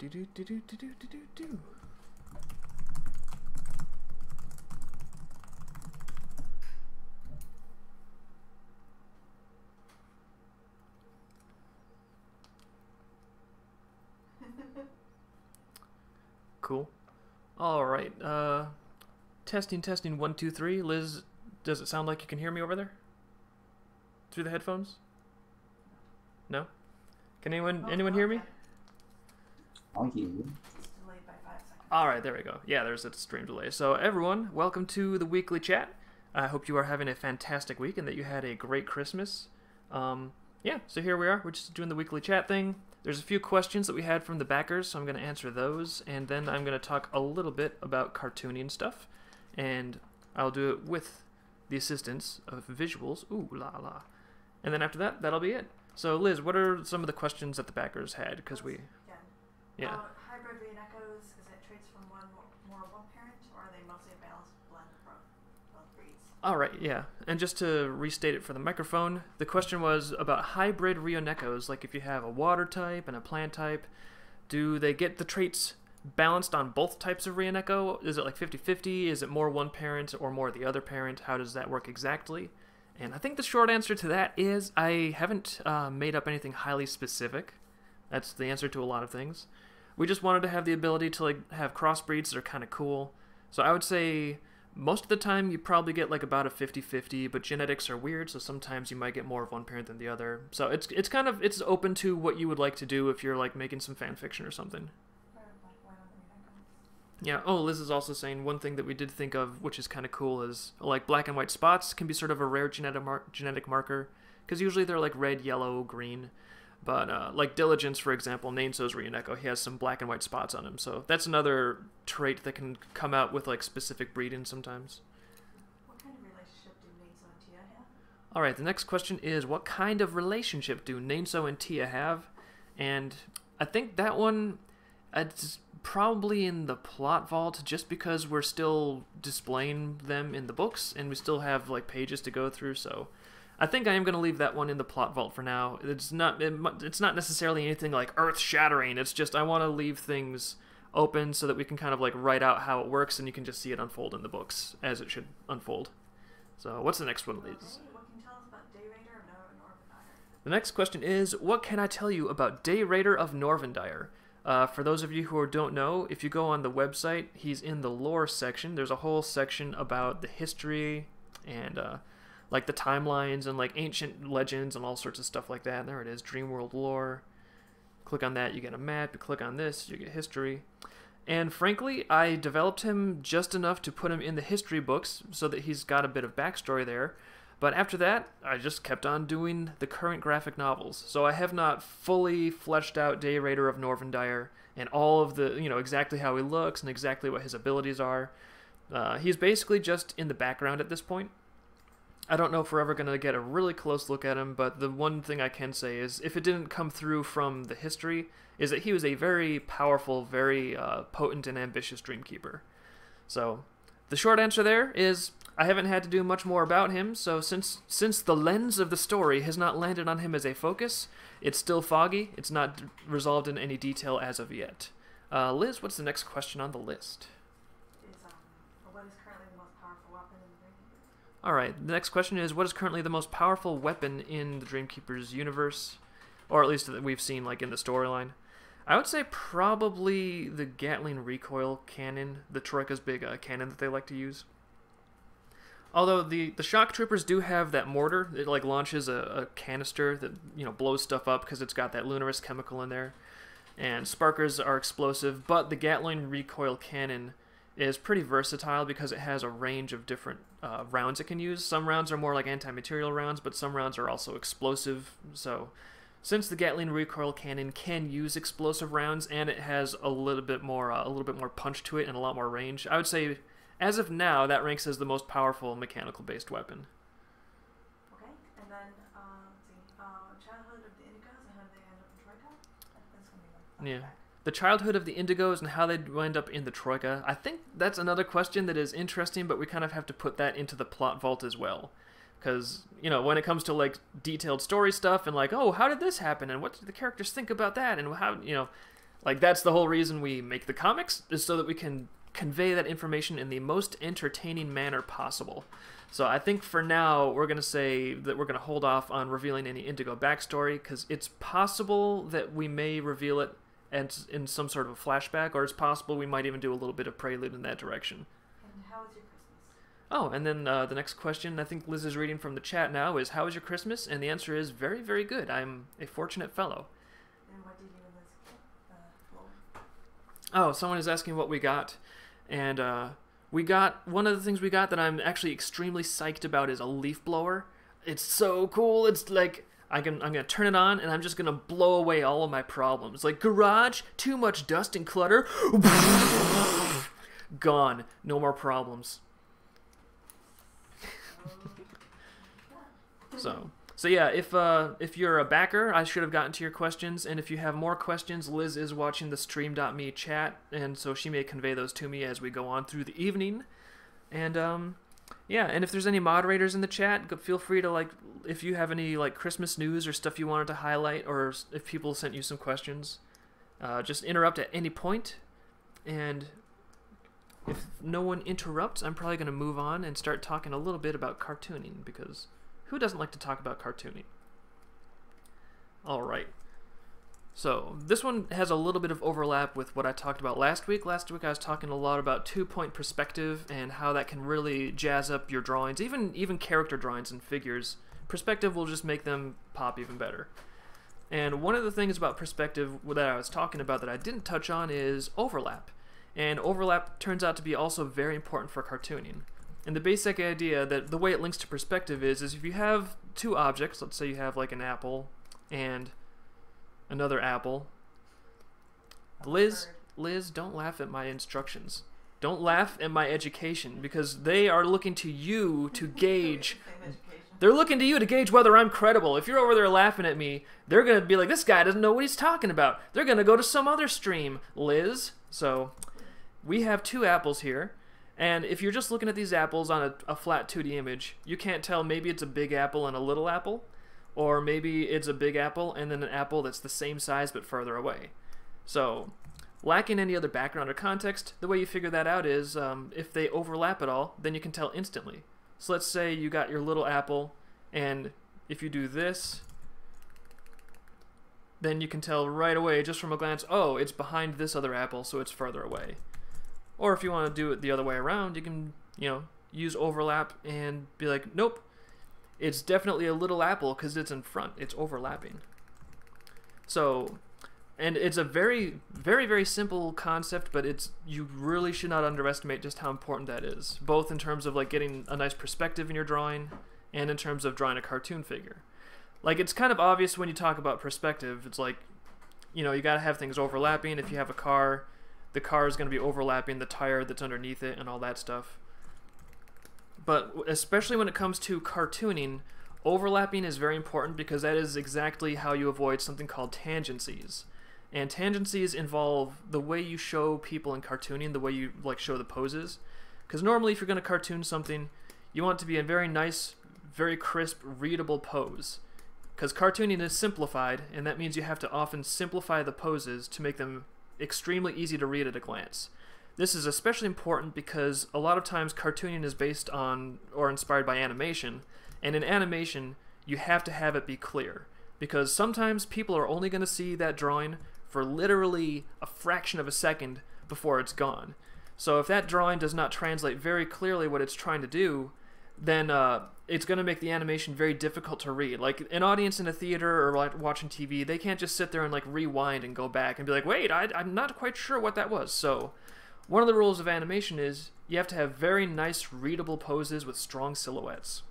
Do do do do do do do do. Cool. All right. Testing, testing. 1, 2, 3. Liz, does it sound like you can hear me over there? Through the headphones? No. Can anyone hear me? I'll hear you. It's delayed by 5 seconds. All right, there we go. Yeah, there's a stream delay. So everyone, welcome to the weekly chat. I hope you are having a fantastic week and that you had a great Christmas. Yeah, so here we are. We're just doing the weekly chat thing. There's a few questions that we had from the backers, so I'm going to answer those, and then I'm going to talk a little bit about cartooning stuff, and I'll do it with the assistance of visuals. Ooh la la. And then after that, that'll be it. So Liz, what are some of the questions that the backers had? Because we... Yeah. Hybrid reenechos, is it traits from one parent, or are they mostly a balanced blend from both breeds? All right, yeah. And just to restate it for the microphone, the question was about hybrid reenechos, like if you have a water type and a plant type, do they get the traits balanced on both types of reenecho? Is it like 50-50? Is it more one parent or more the other parent? How does that work exactly? And I think the short answer to that is I haven't made up anything highly specific. That's the answer to a lot of things. We just wanted to have the ability to like have crossbreeds that are kind of cool. So I would say most of the time you probably get like about a 50-50, but genetics are weird, so sometimes you might get more of one parent than the other. So it's kind of, it's open to what you would like to do if you're like making some fan fiction or something. Yeah, oh, Liz is also saying one thing that we did think of, which is kind of cool, is like black and white spots can be sort of a rare genetic marker, because usually they're like red, yellow, green. But like Diligence, for example, Nainso's reenecho, he has some black and white spots on him. So that's another trait that can come out with like specific breeding sometimes. What kind of relationship do Nainso and Tia have? All right, the next question is, what kind of relationship do Nainso and Tia have? And I think that one, it's probably in the plot vault just because we're still displaying them in the books and we still have like pages to go through, so... I think I am going to leave that one in the plot vault for now. It's not necessarily anything like earth-shattering. It's just I want to leave things open so that we can kind of like write out how it works and you can just see it unfold in the books as it should unfold. So what's the next one, Liz? Okay, what can you tell us about Day Raider of Norvendire? The next question is, what can I tell you about Day Raider of Norvendire? For those of you who don't know, if you go on the website, he's in the lore section. There's a whole section about the history and... like the timelines and like ancient legends and all sorts of stuff like that. And there it is, Dreamworld lore. Click on that, you get a map. You click on this, you get history. And frankly, I developed him just enough to put him in the history books so that he's got a bit of backstory there. But after that, I just kept on doing the current graphic novels. So I have not fully fleshed out Day Raider of Norvendire and all of the, exactly how he looks and exactly what his abilities are. He's basically just in the background at this point. I don't know if we're ever going to get a really close look at him, but the one thing I can say is, if it didn't come through from the history, is that he was a very powerful, very potent and ambitious Dreamkeeper. So, the short answer there is, I haven't had to do much more about him, so since the lens of the story has not landed on him as a focus, it's still foggy, it's not resolved in any detail as of yet. Liz, what's the next question on the list? What is currently the most powerful weapon in the Dreamkeepers? Alright, the next question is, what is currently the most powerful weapon in the Dreamkeepers universe? Or at least that we've seen like in the storyline. I would say probably the Gatling recoil cannon, the Troika's big cannon that they like to use. Although the shock troopers do have that mortar, it like launches a canister that blows stuff up because it's got that luminous chemical in there. And sparkers are explosive, but the Gatling recoil cannon is pretty versatile because it has a range of different rounds it can use. Some rounds are more like anti-material rounds, but some rounds are also explosive. So, since the Gatling recoil cannon can use explosive rounds and it has a little bit more punch to it and a lot more range, I would say, as of now, that ranks as the most powerful mechanical-based weapon. Okay, and then childhood of the Indigos and how did they end up in Troika? That's gonna be the Yeah. The childhood of the Indigos and how they wind up in the Troika. I think that's another question that is interesting, but we kind of have to put that into the plot vault as well. Because, when it comes to, like, detailed story stuff and, like, oh, how did this happen? And what did the characters think about that? And how, Like, that's the whole reason we make the comics, is so that we can convey that information in the most entertaining manner possible. So I think for now, we're going to say that we're going to hold off on revealing any Indigo backstory, because it's possible that we may reveal it in some sort of a flashback, or it's possible we might even do a little bit of Prelude in that direction. And how was your Christmas? Oh, and then the next question, I think Liz is reading from the chat now, is how was your Christmas? And the answer is very, very good. I'm a fortunate fellow. And what did you and Liz get? Oh, someone is asking what we got, and we got, one of the things we got that I'm actually extremely psyched about is a leaf blower. It's so cool. It's like, I'm gonna turn it on, and I'm just gonna blow away all of my problems. Like, garage, too much dust and clutter, gone, no more problems. So yeah, if you're a backer, I should have gotten to your questions, and if you have more questions, Liz is watching the stream.me chat, and so she may convey those to me as we go on through the evening. And yeah, and if there's any moderators in the chat, feel free to, like, if you have any like Christmas news or stuff you wanted to highlight, or if people sent you some questions, just interrupt at any point. And if no one interrupts, I'm probably going to move on and start talking a little bit about cartooning, because who doesn't like to talk about cartooning? All right. So this one has a little bit of overlap with what I talked about last week. Last week I was talking a lot about two-point perspective and how that can really jazz up your drawings, even character drawings and figures. Perspective will just make them pop even better. And one of the things about perspective that I was talking about that I didn't touch on is overlap. And overlap turns out to be also very important for cartooning. And the basic idea that the way it links to perspective is if you have two objects, let's say you have like an apple and another apple. Liz, don't laugh at my instructions. Don't laugh at my education, because they are looking to you to gauge. They're looking to you to gauge whether I'm credible. If you're over there laughing at me, they're going to be like, this guy doesn't know what he's talking about. They're going to go to some other stream, Liz. So we have two apples here. And if you're just looking at these apples on a flat 2D image, you can't tell maybe it's a big apple and a little apple, or maybe it's a big apple and then an apple that's the same size but further away. So, lacking any other background or context, the way you figure that out is if they overlap at all, then you can tell instantly. So let's say you got your little apple, and if you do this, then you can tell right away just from a glance, oh, it's behind this other apple, so it's further away. Or if you want to do it the other way around, you can, use overlap and be like, nope, it's definitely a little apple because it's in front. It's overlapping. So, and it's a very, very, very simple concept, but you really should not underestimate just how important that is, both in terms of like getting a nice perspective in your drawing and in terms of drawing a cartoon figure. Like, it's kind of obvious when you talk about perspective. It's like, you got to have things overlapping. If you have a car, the car is going to be overlapping the tire that's underneath it and all that stuff. But especially when it comes to cartooning, overlapping is very important because that is exactly how you avoid something called tangencies. And tangencies involve the way you show people in cartooning, the way you show the poses. Because normally if you're going to cartoon something, you want it to be a very nice, very crisp, readable pose. Because cartooning is simplified, and that means you have to often simplify the poses to make them extremely easy to read at a glance. This is especially important because a lot of times cartooning is based on or inspired by animation, and in animation you have to have it be clear, because sometimes people are only going to see that drawing for literally a fraction of a second before it's gone. So if that drawing does not translate very clearly what it's trying to do, then it's going to make the animation very difficult to read. Like, an audience in a theater or watching TV, they can't just sit there and rewind and go back and be like, wait, I'm not quite sure what that was. So one of the rules of animation is you have to have very nice readable poses with strong silhouettes.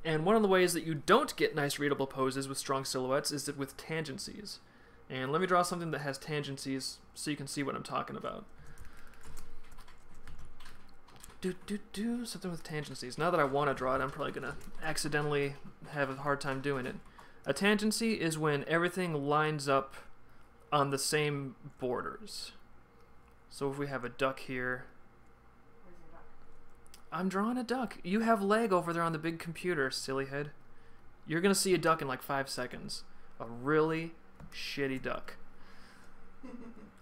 And one of the ways that you don't get nice readable poses with strong silhouettes is with tangencies. And let me draw something that has tangencies so you can see what I'm talking about. Something with tangencies. Now that I want to draw it, I'm probably going to accidentally have a hard time doing it. A tangency is when everything lines up on the same borders. So if we have a duck here. Where's your duck? I'm drawing a duck. You have leg over there on the big computer, silly head. You're going to see a duck in like 5 seconds. A really shitty duck.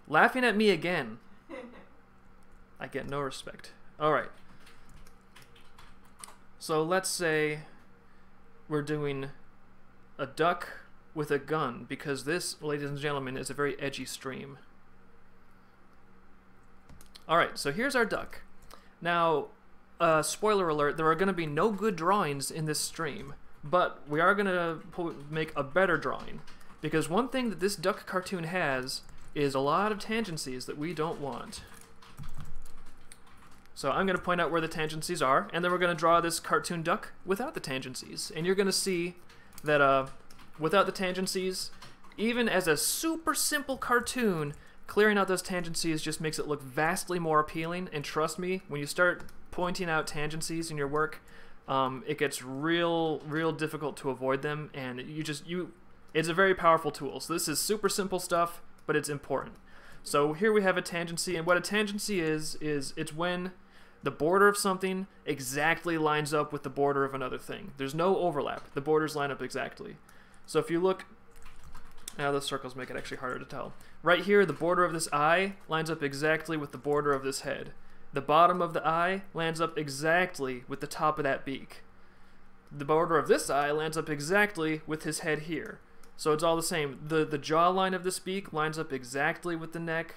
Laughing at me again. I get no respect. Alright. So let's say we're doing a duck with a gun, because this, ladies and gentlemen, is a very edgy stream. Alright, so here's our duck. Now, spoiler alert, there are going to be no good drawings in this stream, but we are going to make a better drawing, because one thing that this duck cartoon has is a lot of tangencies that we don't want. So I'm going to point out where the tangencies are, and then we're going to draw this cartoon duck without the tangencies, and you're going to see that without the tangencies, even as a super simple cartoon, clearing out those tangencies just makes it look vastly more appealing. And trust me, when you start pointing out tangencies in your work, it gets real difficult to avoid them, and it's a very powerful tool. So this is super simple stuff, but it's important. So here we have a tangency, and what a tangency is it's when the border of something exactly lines up with the border of another thing. There's no overlap. The borders line up exactly. So if you look, now the circles make it actually harder to tell. Right here, the border of this eye lines up exactly with the border of this head. The bottom of the eye lands up exactly with the top of that beak. The border of this eye lands up exactly with his head here. So it's all the same. The jawline of this beak lines up exactly with the neck.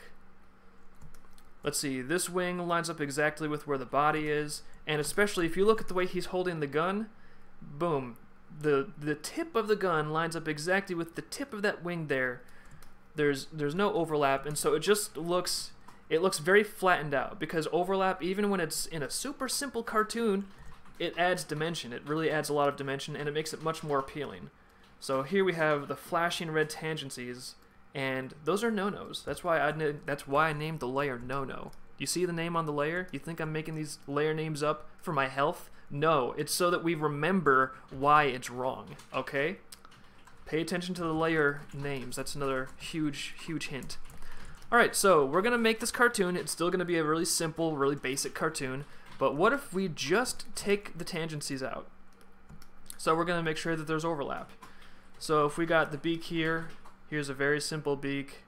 Let's see, this wing lines up exactly with where the body is, and especially if you look at the way he's holding the gun, boom, the tip of the gun lines up exactly with the tip of that wing there. There's no overlap, and so it just looks very flattened out, because overlap, even when it's in a super simple cartoon, it adds dimension. It really adds a lot of dimension, and it makes it much more appealing. So here we have the flashing red tangencies, and those are no-nos. That's why I named the layer no-no. You see the name on the layer? You think I'm making these layer names up for my health? No, it's so that we remember why it's wrong, okay? Pay attention to the layer names. That's another huge hint. Alright, so we're going to make this cartoon. It's still going to be a really simple, really basic cartoon, but what if we just take the tangencies out? So we're going to make sure that there's overlap. So if we got the beak here, here's a very simple beak.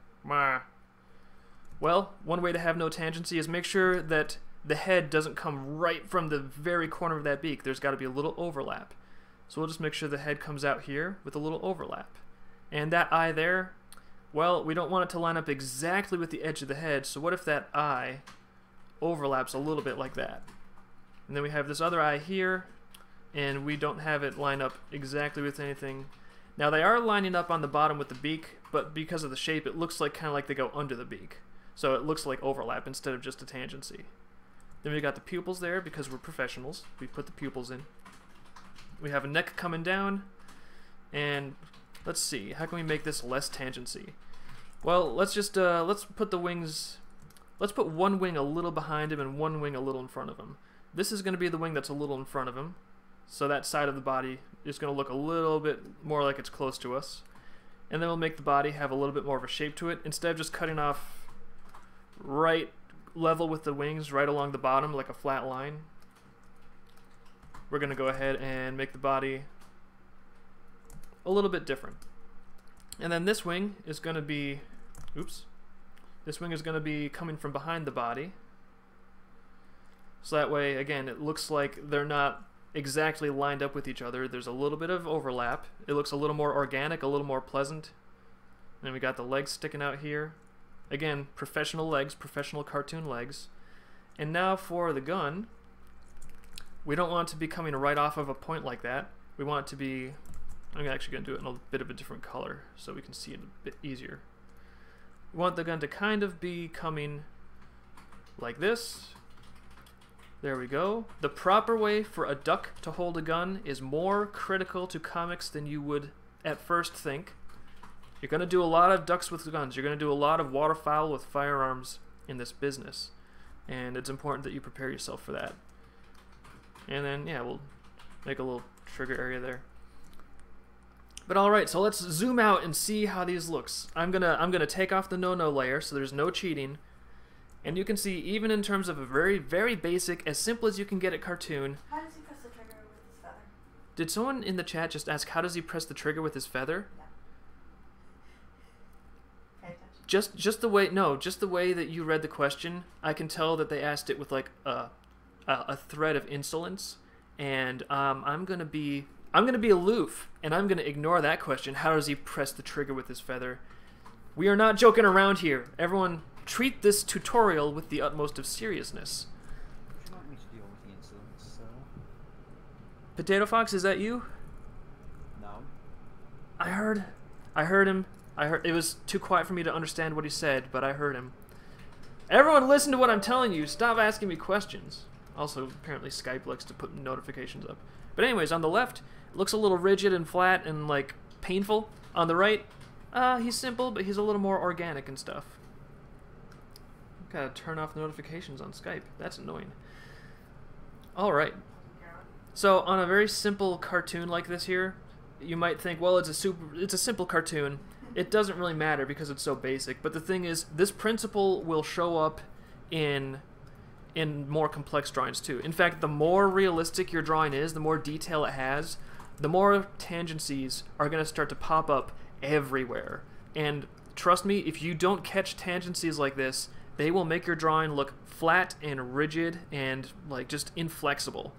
Well, one way to have no tangency is make sure that the head doesn't come right from the very corner of that beak. There's got to be a little overlap. So we'll just make sure the head comes out here with a little overlap. And that eye there, well, we don't want it to line up exactly with the edge of the head, so what if that eye overlaps a little bit like that? And then we have this other eye here, and we don't have it line up exactly with anything. Now they are lining up on the bottom with the beak, but because of the shape, it looks like kind of like they go under the beak. So it looks like overlap instead of just a tangency. Then we got the pupils there, because we're professionals. We put the pupils in. We have a neck coming down, and let's see, how can we make this less tangency? Well, let's just let's put the wings. Let's put one wing a little behind him and one wing a little in front of him. This is going to be the wing that's a little in front of him. So that side of the body is going to look a little bit more like it's close to us. And then we'll make the body have a little bit more of a shape to it. Instead of just cutting off right level with the wings right along the bottom like a flat line, we're going to go ahead and make the body a little bit different. And then this wing is going to be, this wing is going to be coming from behind the body. So that way, again, it looks like they're not exactly lined up with each other. There's a little bit of overlap. It looks a little more organic, a little more pleasant. And then we got the legs sticking out here. Again, professional legs, professional cartoon legs. And now for the gun, we don't want it to be coming right off of a point like that. We want it to be, I'm actually going to do it in a bit of a different color so we can see it a bit easier. We want the gun to kind of be coming like this. There we go. The proper way for a duck to hold a gun is more critical to comics than you would at first think. You're going to do a lot of ducks with guns. You're going to do a lot of waterfowl with firearms in this business. And it's important that you prepare yourself for that. And then, yeah, we'll make a little trigger area there. But alright, so let's zoom out and see how these looks. I'm gonna take off the no-no layer so there's no cheating. And you can see, even in terms of a very, very basic, as simple as you can get it cartoon. How does he press the trigger with his feather? Did someone in the chat just ask, how does he press the trigger with his feather? Yeah. Pay attention. just the way just the way that you read the question, I can tell that they asked it with like a thread of insolence, and I'm gonna be aloof, and I'm gonna ignore that question. How does he press the trigger with his feather? We are not joking around here. Everyone, treat this tutorial with the utmost of seriousness. Would you like me to deal with the insolence, sir? Potato Fox, is that you? No. I heard him. It was too quiet for me to understand what he said, but I heard him. Everyone listen to what I'm telling you. Stop asking me questions. Also, apparently Skype likes to put notifications up. But anyways, on the left, it looks a little rigid and flat and, like, painful. On the right, he's simple, but he's a little more organic and stuff. Gotta turn off notifications on Skype. That's annoying. Alright. So, on a very simple cartoon like this here, you might think, well, it's a simple cartoon. It doesn't really matter because it's so basic. But the thing is, this principle will show up in more complex drawings too. In fact, the more realistic your drawing is, the more detail it has, the more tangencies are going to start to pop up everywhere. And trust me, if you don't catch tangencies like this, they will make your drawing look flat and rigid and like just inflexible.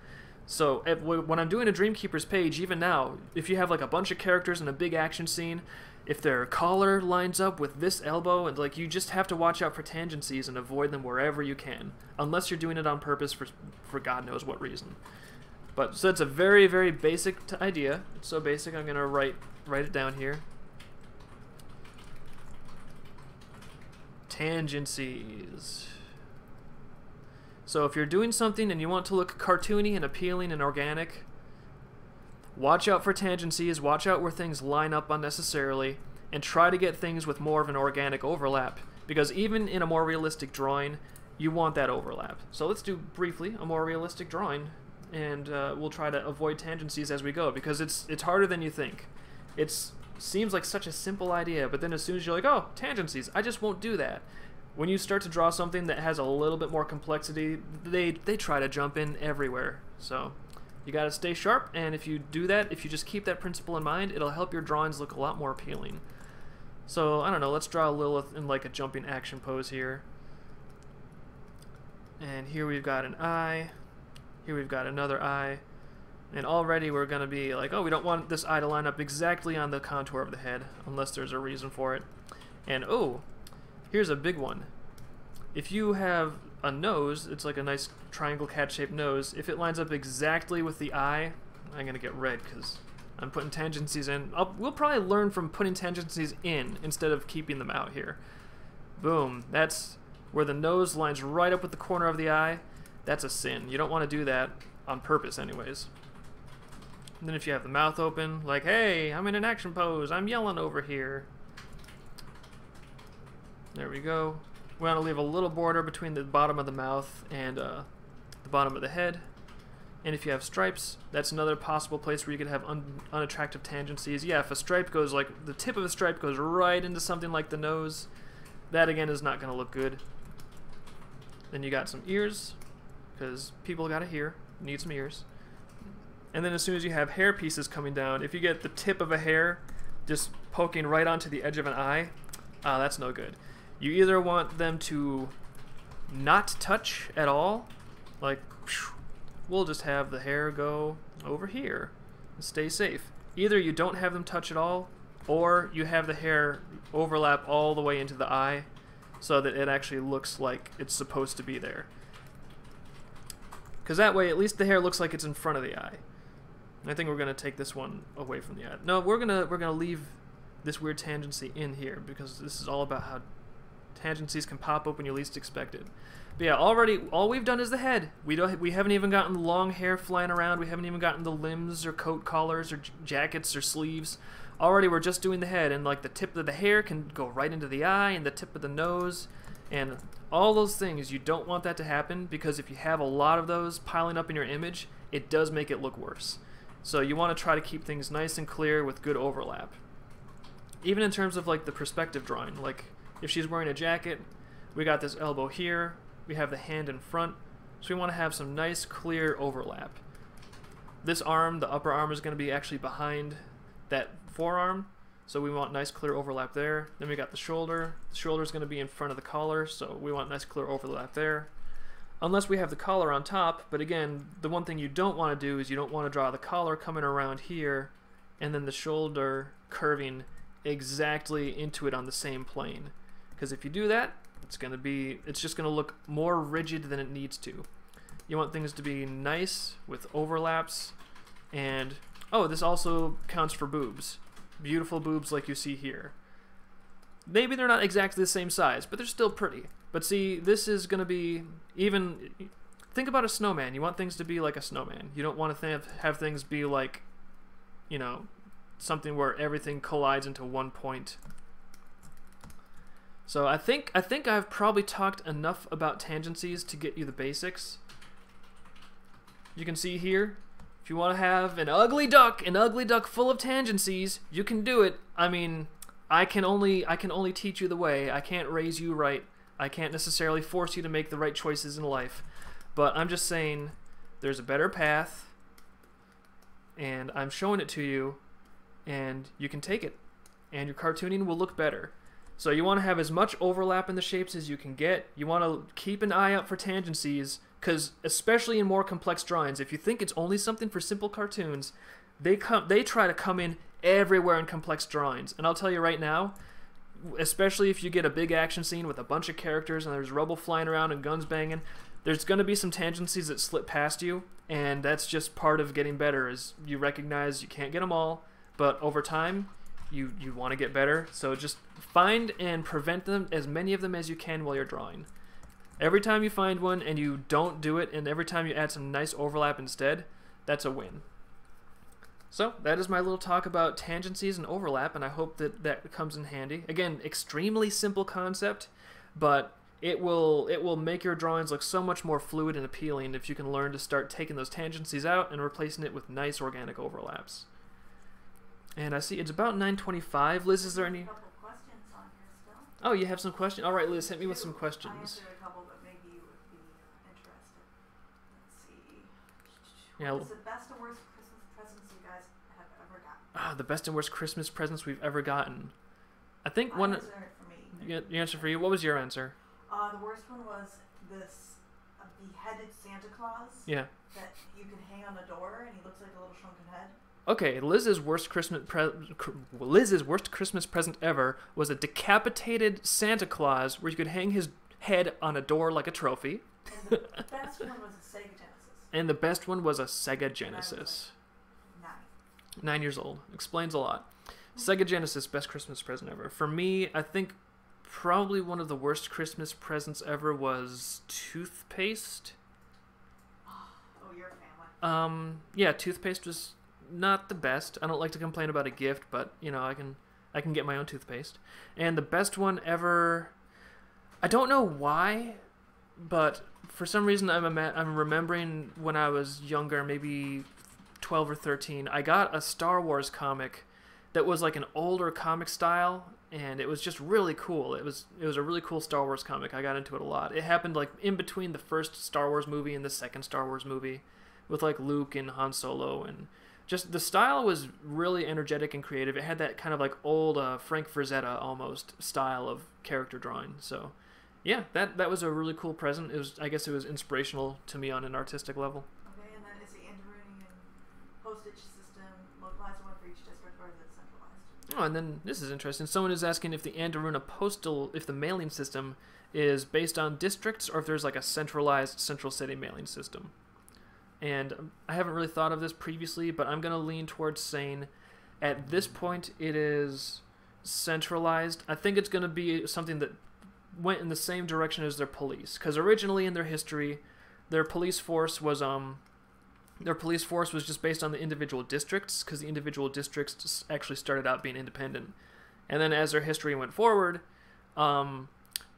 So when I'm doing a Dreamkeepers page, even now, if you have like a bunch of characters in a big action scene, if their collar lines up with this elbow, and like you just have to watch out for tangencies and avoid them wherever you can, unless you're doing it on purpose for God knows what reason. But so it's a very, very basic idea. It's so basic, I'm gonna write it down here. Tangencies. So if you're doing something and you want to look cartoony and appealing and organic, watch out for tangencies, watch out where things line up unnecessarily, and try to get things with more of an organic overlap, because even in a more realistic drawing, you want that overlap. So let's do briefly a more realistic drawing, and we'll try to avoid tangencies as we go, because it's harder than you think. It seems like such a simple idea, but then as soon as you're like, oh, tangencies, I just won't do that. When you start to draw something that has a little bit more complexity, they try to jump in everywhere. So you gotta stay sharp, and if you do that, if you just keep that principle in mind, it'll help your drawings look a lot more appealing. So, I don't know, let's draw Lilith in like a jumping action pose here. And here we've got an eye. Here we've got another eye. And already we're gonna be like, oh, we don't want this eye to line up exactly on the contour of the head, unless there's a reason for it. And oh, here's a big one. If you have a nose, it's like a nice triangle cat-shaped nose. If it lines up exactly with the eye, I'm gonna get red because I'm putting tangencies in. We'll probably learn from putting tangencies in instead of keeping them out here. Boom. That's where the nose lines right up with the corner of the eye. That's a sin. You don't want to do that on purpose anyways. And then if you have the mouth open, like, hey, I'm in an action pose, I'm yelling over here. There we go. We want to leave a little border between the bottom of the mouth and the bottom of the head. And if you have stripes, that's another possible place where you could have unattractive tangencies. Yeah, if a stripe goes like, the tip of a stripe goes right into something like the nose, that again is not going to look good. Then you got some ears, because people got to hear, need some ears. And then as soon as you have hair pieces coming down, if you get the tip of a hair just poking right onto the edge of an eye, that's no good. You either want them to not touch at all, like, we'll just have the hair go over here and stay safe. Either you don't have them touch at all, or you have the hair overlap all the way into the eye so that it actually looks like it's supposed to be there. Because that way, at least the hair looks like it's in front of the eye. And I think we're going to take this one away from the eye. No, we're gonna leave this weird tangency in here, because this is all about how tangencies can pop up when you least expect it. But yeah, already all we've done is the head. We haven't even gotten the long hair flying around. We haven't even gotten the limbs or coat collars or jackets or sleeves. Already we're just doing the head, and like the tip of the hair can go right into the eye, and the tip of the nose, and all those things. You don't want that to happen, because if you have a lot of those piling up in your image, it does make it look worse. So you want to try to keep things nice and clear with good overlap. Even in terms of like the perspective drawing, like if she's wearing a jacket, we got this elbow here, we have the hand in front, so we want to have some nice clear overlap. This arm, the upper arm, is going to be actually behind that forearm, So we want nice clear overlap there. Then we got the shoulder. The shoulder is going to be in front of the collar, so we want nice clear overlap there. Unless we have the collar on top, but again, the one thing you don't want to do is you don't want to draw the collar coming around here and then the shoulder curving exactly into it on the same plane. Because if you do that, it's just going to look more rigid than it needs to. You want things to be nice with overlaps, and oh, this also counts for boobs. Beautiful boobs like you see here. Maybe they're not exactly the same size, but they're still pretty. But see, this is going to be even... Think about a snowman. You want things to be like a snowman. You don't want to have things be like, you know, something where everything collides into one point. So I think I've probably talked enough about tangencies to get you the basics. You can see here, if you want to have an ugly duck full of tangencies, you can do it. I mean, I can only teach you the way. I can't raise you right. I can't necessarily force you to make the right choices in life. But I'm just saying there's a better path, and I'm showing it to you, and you can take it, and your cartooning will look better. So you want to have as much overlap in the shapes as you can get. You want to keep an eye out for tangencies, because especially in more complex drawings, if you think it's only something for simple cartoons, they try to come in everywhere in complex drawings. And I'll tell you right now, especially if you get a big action scene with a bunch of characters and there's rubble flying around and guns banging, there's going to be some tangencies that slip past you, and that's just part of getting better, is you recognize you can't get them all, but over time, you want to get better. So just find and prevent them, as many of them as you can while you're drawing. Every time you find one and you don't do it, and every time you add some nice overlap instead, that's a win. So that is my little talk about tangencies and overlap, and I hope that that comes in handy. Again, extremely simple concept, but it will make your drawings look so much more fluid and appealing if you can learn to start taking those tangencies out and replacing it with nice organic overlaps. And I see it's about 9:25. Liz, is there any... A couple questions on here still. Oh, you have some questions? All right, Liz, hit me with some I questions. answered a couple, but maybe you would be interested. Let's see. Yeah. What's the best and worst Christmas presents you guys have ever gotten? The best and worst Christmas presents we've ever gotten. I think My one... answer for me. Your answer for you. What was your answer? The worst one was this beheaded Santa Claus. Yeah. That you can hang on the door, and he looks like a little shrunken head. Okay, Liz's worst Christmas present ever was a decapitated Santa Claus where you could hang his head on a door like a trophy. And the best one was a Sega Genesis. And the best one was a Sega Genesis. Like 9 years old. Explains a lot. Sega Genesis, best Christmas present ever. For me, I think probably one of the worst Christmas presents ever was toothpaste. Oh, you're a family. Yeah, toothpaste was not the best. I don't like to complain about a gift, but you know, I can get my own toothpaste. And the best one ever, I don't know why, but for some reason I'm remembering when I was younger, maybe 12 or 13, I got a Star Wars comic that was like an older comic style, and it was just really cool. It was a really cool Star Wars comic. I got into it a lot. It happened like in between the first Star Wars movie and the second Star Wars movie, with like Luke and Han Solo, and just the style was really energetic and creative. It had that kind of like old Frank Frazetta almost style of character drawing. So yeah, that was a really cool present. I guess it was inspirational to me on an artistic level. Okay, and then is the interrouting and postage system localized one for each district, or is it centralized? Oh, and then this is interesting. Someone is asking if the Andaruna if the mailing system is based on districts, or if there's like a centralized central city mailing system. And I haven't really thought of this previously, but I'm going to lean towards saying at this point it is centralized. I think it's going to be something that went in the same direction as their police, because originally in their history, their police force was just based on the individual districts, because the individual districts actually started out being independent. And then as their history went forward,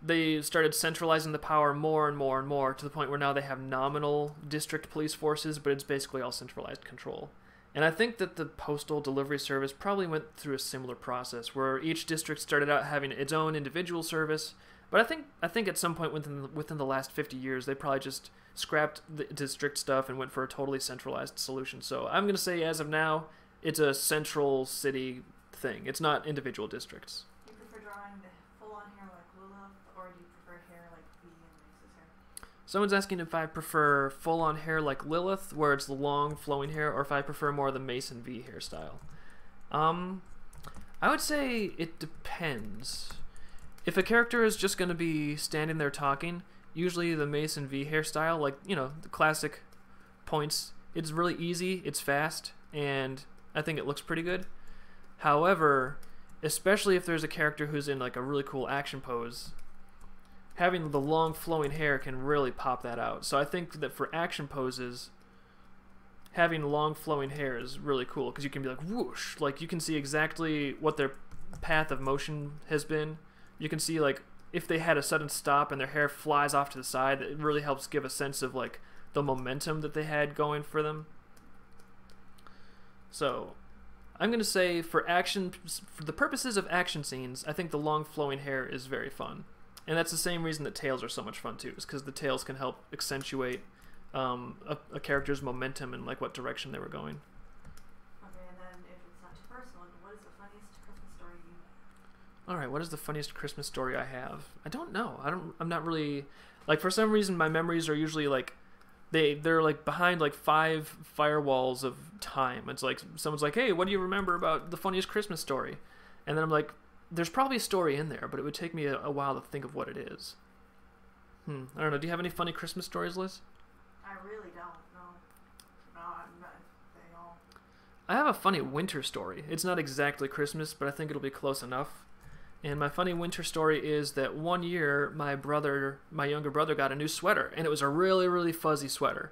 they started centralizing the power more and more and more, to the point where now they have nominal district police forces, but it's basically all centralized control. And I think that the Postal Delivery Service probably went through a similar process, where each district started out having its own individual service, but I think at some point within the last 50 years, they probably just scrapped the district stuff and went for a totally centralized solution. So I'm going to say, as of now, it's a central city thing. It's not individual districts. Do you prefer drawing the full-on hair like Lilith, or do you prefer hair like V and Mace's hair? Someone's asking if I prefer full-on hair like Lilith, where it's the long flowing hair, or if I prefer more of the Mace and V hairstyle. I would say it depends. If a character is just going to be standing there talking, usually the Mace and V hairstyle, like, you know, the classic points, it's really easy, it's fast, and I think it looks pretty good. However, especially if there's a character who's in like a really cool action pose, having the long flowing hair can really pop that out. So I think that for action poses, having long flowing hair is really cool because you can be like whoosh, like you can see exactly what their path of motion has been. You can see like if they had a sudden stop and their hair flies off to the side, it really helps give a sense of like the momentum that they had going for them. So I'm going to say for the purposes of action scenes, I think the long flowing hair is very fun. And that's the same reason that tails are so much fun too, is because the tails can help accentuate a character's momentum and like what direction they were going. Okay, and then if it's not too personal, what is the funniest Christmas story you have? All right, what is the funniest Christmas story I have? I don't know. I'm not really, like, for some reason my memories are usually like they're like behind like 5 firewalls of time. It's like someone's like, "Hey, what do you remember about the funniest Christmas story?" And then I'm like, there's probably a story in there, but it would take me a while to think of what it is. I don't know. Do you have any funny Christmas stories, Liz? I really don't know. No, I'm not. They all. I have a funny winter story. It's not exactly Christmas, but I think it'll be close enough. And my funny winter story is that one year my younger brother got a new sweater, and it was a really, really fuzzy sweater.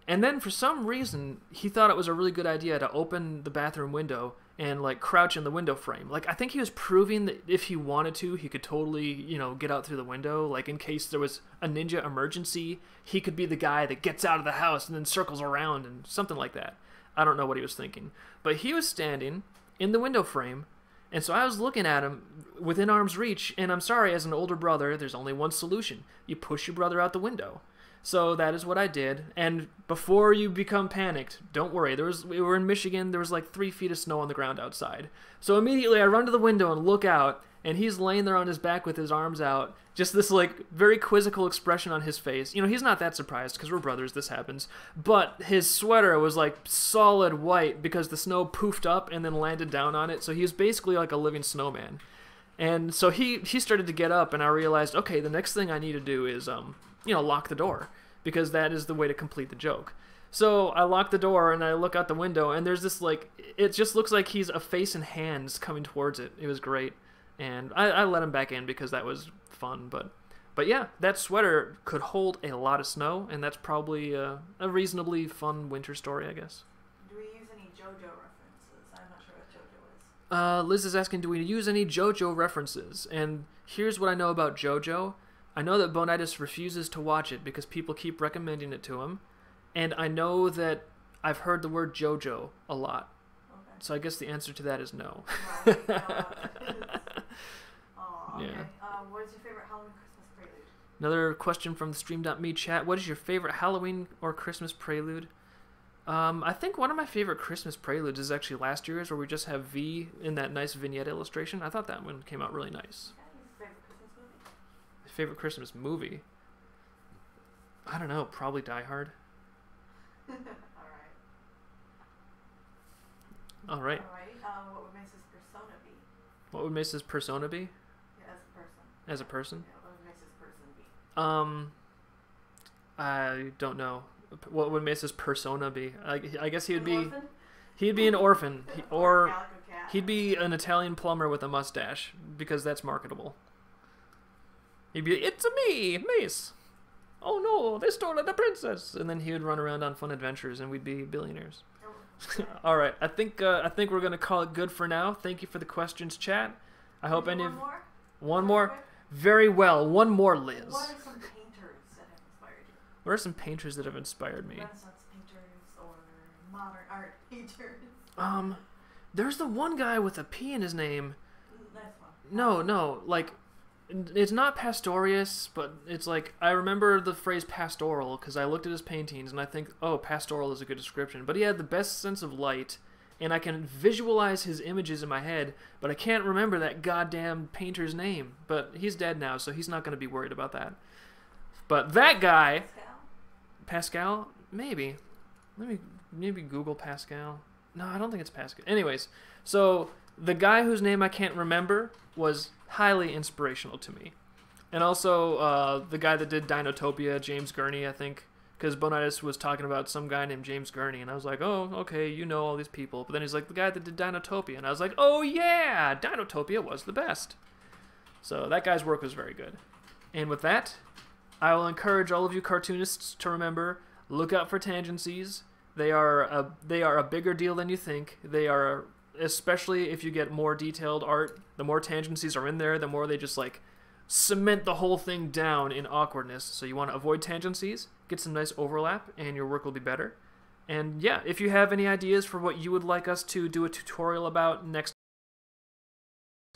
And then for some reason, he thought it was a really good idea to open the bathroom window and like crouch in the window frame. Like I think he was proving that if he wanted to, he could totally, you know, get out through the window. Like in case there was a ninja emergency, he could be the guy that gets out of the house and then circles around and something like that. I don't know what he was thinking. But he was standing in the window frame, and so I was looking at him within arm's reach, and I'm sorry, as an older brother, there's only one solution. You push your brother out the window. So that is what I did, and before you become panicked, don't worry, we were in Michigan, there was like 3 feet of snow on the ground outside. So immediately I run to the window and look out, and he's laying there on his back with his arms out, just this like very quizzical expression on his face. You know, he's not that surprised because we're brothers, this happens, but his sweater was like solid white because the snow poofed up and then landed down on it, so he was basically like a living snowman. And so he started to get up, and I realized, okay, the next thing I need to do is you know, lock the door, because that is the way to complete the joke. So I lock the door and I look out the window, and there's this like, it just looks like he's a face and hands coming towards it. It was great, and I let him back in because that was fun. But yeah, that sweater could hold a lot of snow, and that's probably a reasonably fun winter story, I guess. Do we use any JoJo references? I'm not sure what JoJo is. Liz is asking, do we use any JoJo references? And here's what I know about JoJo. I know that Bonitis refuses to watch it because people keep recommending it to him, and I know that I've heard the word JoJo a lot. Okay. So I guess the answer to that is no. Right. Okay. Yeah. What is your favorite Halloween Christmas prelude? Another question from the Stream.me chat. What is your favorite Halloween or Christmas prelude? I think one of my favorite Christmas preludes is actually last year's, where we just have V in that nice vignette illustration. I thought that one came out really nice. Okay, favorite Christmas movie? Favorite Christmas movie? I don't know, probably Die Hard. All right. What would Mace's persona be? What would Mace's persona be? Yeah, as a person. As a person? Yeah, what would Mace's person be? I don't know. What would Mace's persona be? I guess he would An be. orphan? He'd be an orphan, Or a or calico cat? he'd be an Italian plumber with a mustache, because that's marketable. He'd be, "It's me, Mace. Oh no, they stole the princess," and then he would run around on fun adventures, and we'd be billionaires. Oh, okay. All right, I think we're gonna call it good for now. Thank you for the questions, chat. I hope Maybe any of one more? one Real more. quick? Very well, one more, Liz. What are some painters that have inspired you? What are some painters that have inspired me? Renaissance painters or modern art painters? There's the one guy with a P in his name. Nice one. No, like, it's not Pastorius, but it's like, I remember the phrase pastoral because I looked at his paintings and I think, oh, pastoral is a good description. But he had the best sense of light, and I can visualize his images in my head, but I can't remember that goddamn painter's name. But he's dead now, so he's not going to be worried about that. But that guy, Pascal, maybe. Maybe Google Pascal. No, I don't think it's Pascal. Anyways, so the guy whose name I can't remember was highly inspirational to me. And also the guy that did Dinotopia, James Gurney, I think. Because Bonitis was talking about some guy named James Gurney, and I was like, oh, okay, you know all these people. But then he's like, the guy that did Dinotopia, and I was like, oh yeah, Dinotopia was the best. So that guy's work was very good. And with that, I will encourage all of you cartoonists to remember, look out for Tangencies. They are a bigger deal than you think. They are, especially if you get more detailed art, the more Tangencies are in there, the more they just like cement the whole thing down in awkwardness. So you want to avoid Tangencies, get some nice overlap, and your work will be better. And yeah, if you have any ideas for what you would like us to do a tutorial about next,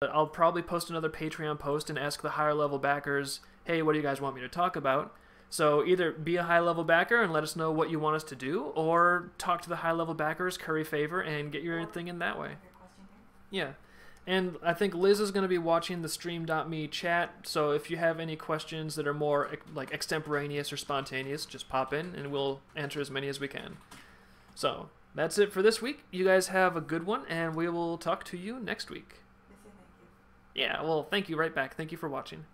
I'll probably post another Patreon post and ask the higher level backers, hey, what do you guys want me to talk about? So either be a high level backer and let us know what you want us to do, or talk to the high level backers, curry favor, and get your thing in that way. Yeah. And I think Liz is going to be watching the stream.me chat, so if you have any questions that are more like extemporaneous or spontaneous, just pop in and we'll answer as many as we can. So, that's it for this week. You guys have a good one, and we will talk to you next week. Yeah, well, thank you right back. Thank you for watching.